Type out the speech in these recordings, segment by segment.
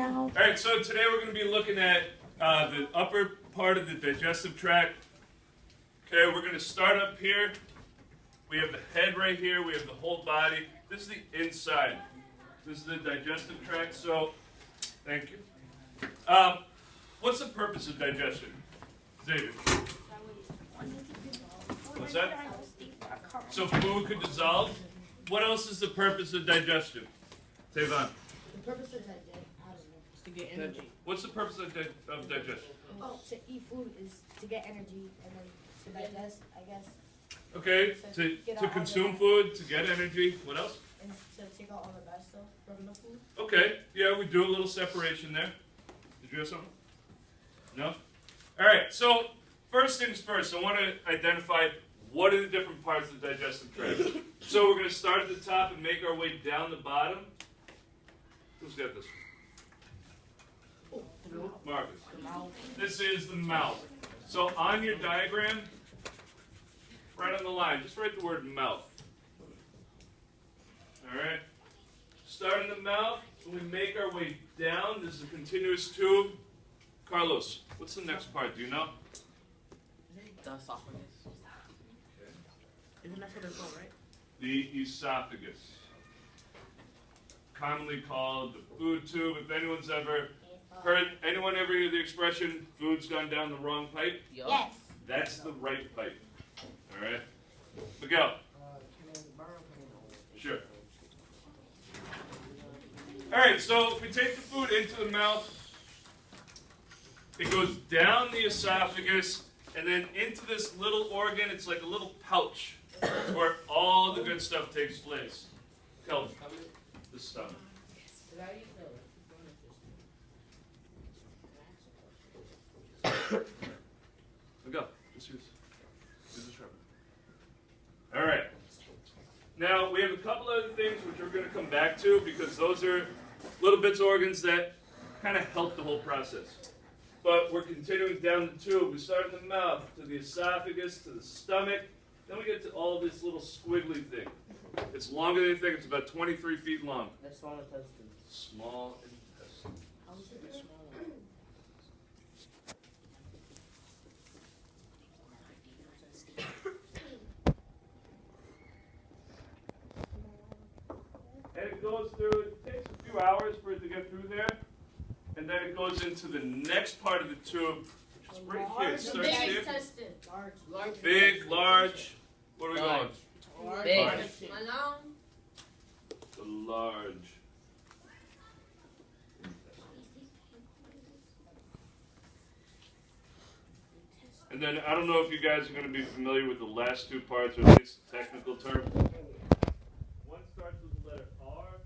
now. All right, so today we're going to be looking at the upper part of the digestive tract. Okay, we're going to start up here. We have the head right here. We have the whole body. This is the inside. This is the digestive tract. So, thank you. What's the purpose of digestion? Xavier? What's that? So food could dissolve. What else is the purpose of digestion? Tavon. The purpose of digestion, I don't know, is to get energy. What's the purpose of digestion? Oh, to eat food is to get energy and then to digest, I guess. Okay, to consume food, to get energy. What else? And to take out all the bad stuff from the food. Okay, yeah, we do a little separation there. Did you have something? No? All right, so first things first, I want to identify what are the different parts of the digestive tract. So we're going to start at the top and make our way down the bottom. Who's got this one? Marcus. This is the mouth. So on your diagram, right on the line, just write the word mouth. All right? Start in the mouth, and we make our way down. This is a continuous tube. Carlos, what's the next part? Do you know? The esophagus. Okay. Isn't that what it's called, right? The esophagus. Commonly called the food tube. If anyone's ever heard, anyone ever hear the expression, food's gone down the wrong pipe? Yes. That's the right pipe. All right? Miguel. Sure. All right, so if we take the food into the mouth, it goes down the esophagus and then into this little organ. It's like a little pouch where all the good stuff takes place. Kelvin, the stomach. Go. Just use the sharpener. All right. Now, we have a couple other things which we're going to come back to because those are little bits of organs that kind of help the whole process. But we're continuing down the tube. We start in the mouth, to the esophagus, to the stomach. Then we get to all this little squiggly thing. It's longer than you think. It's about 23 feet long. That's small intestine. Small intestine. How is it small? And it goes through, it takes a few hours for it to get through there. And then it goes into the next part of the tube, which is right here. It starts here. Large. Big, large. What are we going? Big. The large. And then I don't know if you guys are going to be familiar with the last two parts, or at least the technical term. One starts with the letter R.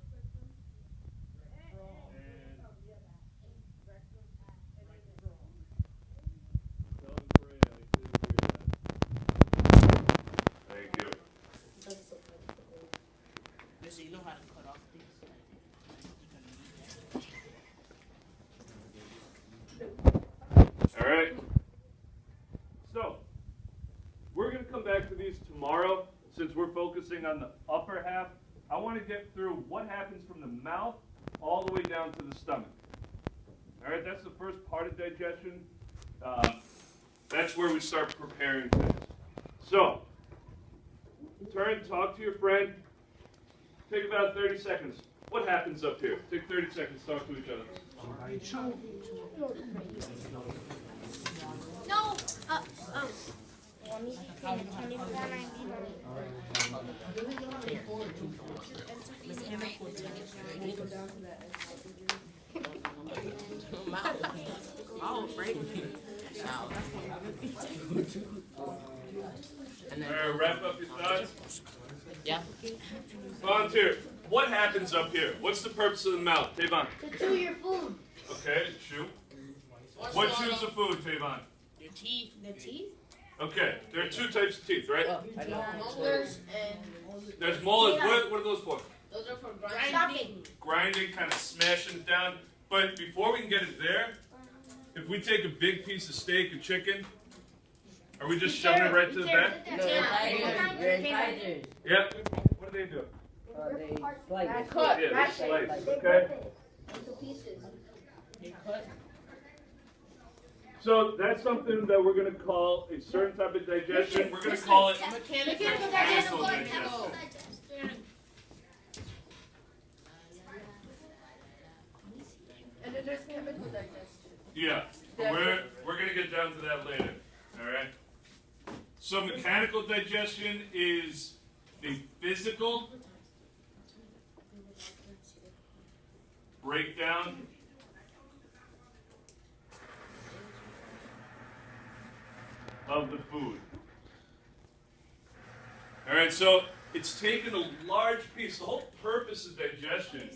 Thank you. So you know how to cut off these? All right. So, we're going to come back to these tomorrow. Since we're focusing on the upper half, I want to get through what happens from the mouth all the way down to the stomach. All right, that's the first part of digestion. That's where we start preparing things. So, turn, talk to your friend. Take about 30 seconds. What happens up here? Take 30 seconds, talk to each other. No. And then, Wrap up your thoughts. yeah. Volunteer, what happens up here? What's the purpose of the mouth? Tavon. To chew your food. Okay, chew. What chews the food, Tavon? Your teeth. The teeth? Okay, there are two types of teeth, right? I know. Molars and There's molars. What are those for? those are for Grinding. grinding. Grinding, kind of smashing it down. But before we can get it there, if we take a big piece of steak or chicken, are we just shoving it right to the back? Yep. What do they do? They slice. Cut. Yeah, they slice. Okay. Into pieces. So that's something that we're going to call a certain type of digestion. We're going to call it Mechanical mechanical digestion. digestion. And then there's chemical digestion. Yeah, we're going to get down to that later. All right. So mechanical digestion is the physical breakdown of the food. All right, so it's taken a large piece. The whole purpose of digestion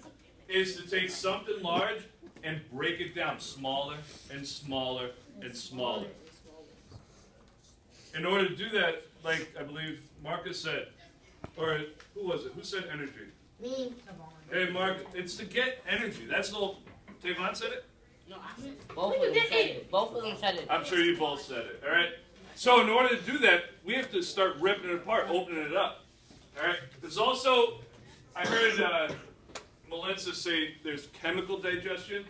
is to take something large and break it down smaller and smaller and smaller. In order to do that, like I believe Marcus said, or who was it? Who said energy? Me. Hey, Mark, it's to get energy. That's the whole. Tavon said it? No, I said it. Both of them said it. Both of them said it. I'm sure you both said it. All right. So in order to do that, we have to start ripping it apart, opening it up. All right. There's also, I heard Melissa say there's chemical digestion.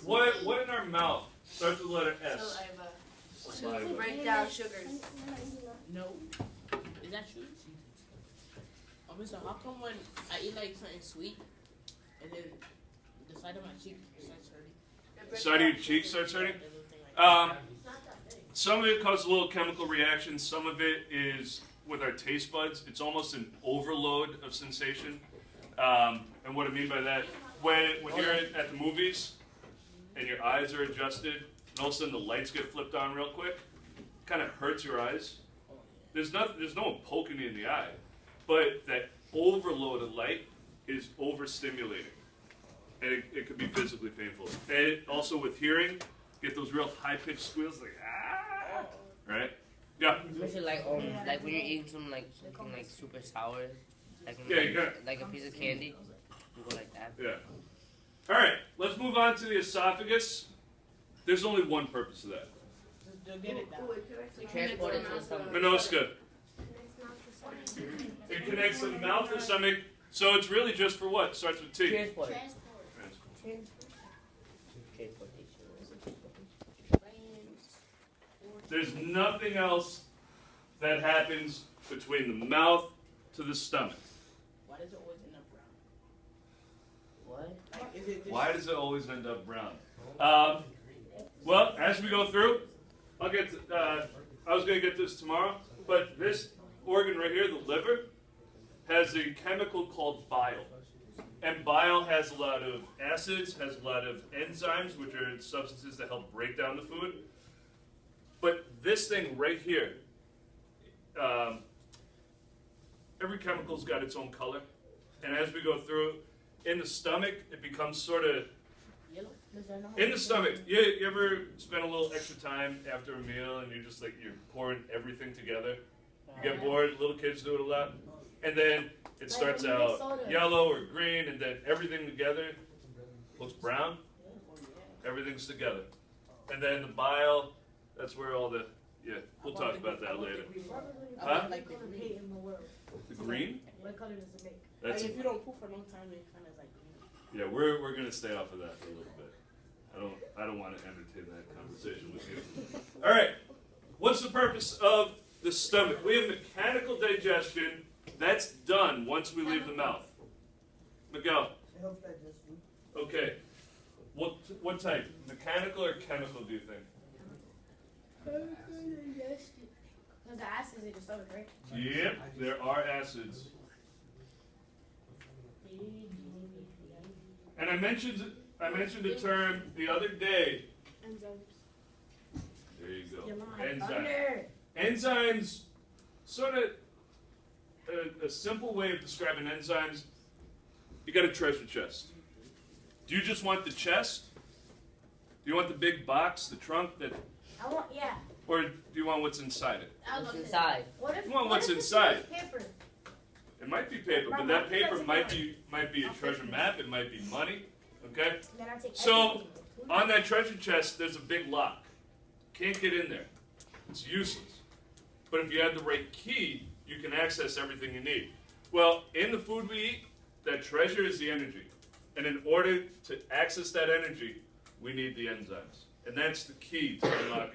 What in our mouth starts with the letter S? Saliva. To break down sugars. No. Is that true? So how come when I eat like something sweet and then the side of my cheek starts hurting? Side of your cheek starts hurting? Some of it causes a little chemical reaction. Some of it is with our taste buds. It's almost an overload of sensation. And what I mean by that, when you're at the movies and your eyes are adjusted, and all of a sudden the lights get flipped on real quick, kind of hurts your eyes. There's no one poking you in the eye, but that overload of light is overstimulating, and it could be physically painful. And also with hearing, get those real high-pitched squeals, like ah, right? Yeah. Especially like when you're eating something like super sour, like when Yeah, you got like a piece of candy, you go like that. Yeah. All right, let's move on to the esophagus. There's only one purpose of that. Just get it down. Transport it to the stomach. Minoska. It connects the mouth and stomach, so it's really just for what? Starts with T. Transport. There's nothing else that happens between the mouth to the stomach. Why does it always end up brown? What? Like, is it just Why does it always end up brown? Well, as we go through, I'll get to, I was going to get this tomorrow, but this organ right here, the liver, has a chemical called bile. And bile has a lot of acids, has a lot of enzymes, which are substances that help break down the food. But this thing right here, every chemical's got its own color. And as we go through, in the stomach, it becomes sort of, yellow? in the stomach, you ever spend a little extra time after a meal and you're just like, you're pouring everything together? You get bored, little kids do it a lot. And then it starts out yellow or green, and then everything together looks brown. Everything's together. And then the bile, that's where all the, yeah, we'll talk about that later. Huh? Like the green. The green? What color does it make? That's, Like if you don't poop for a long time, it kind of like green. yeah, we're gonna stay off of that for a little bit. I don't want to entertain that conversation with you. All right, what's the purpose of the stomach? We have mechanical digestion. That's done once we leave the mouth. Miguel. Okay. What type? Mechanical or chemical, do you think? Because the acids in your stomach, right? Yep, there are acids. And I mentioned the term the other day. There you go. Enzyme. Enzymes, sort of a simple way of describing enzymes. You got a treasure chest. Do you just want the chest? Do you want the big box, the trunk, that, I want, yeah. or do you want what's inside it? What's inside? What if, You want what what's if it's inside. paper? It might be paper, but that paper might be a treasure map. It might be money. Okay. Then I take So everything. on that treasure chest, there's a big lock. Can't get in there. It's useless. But if you have the right key, you can access everything you need. Well, in the food we eat, that treasure is the energy. And in order to access that energy, we need the enzymes. And that's the key to unlock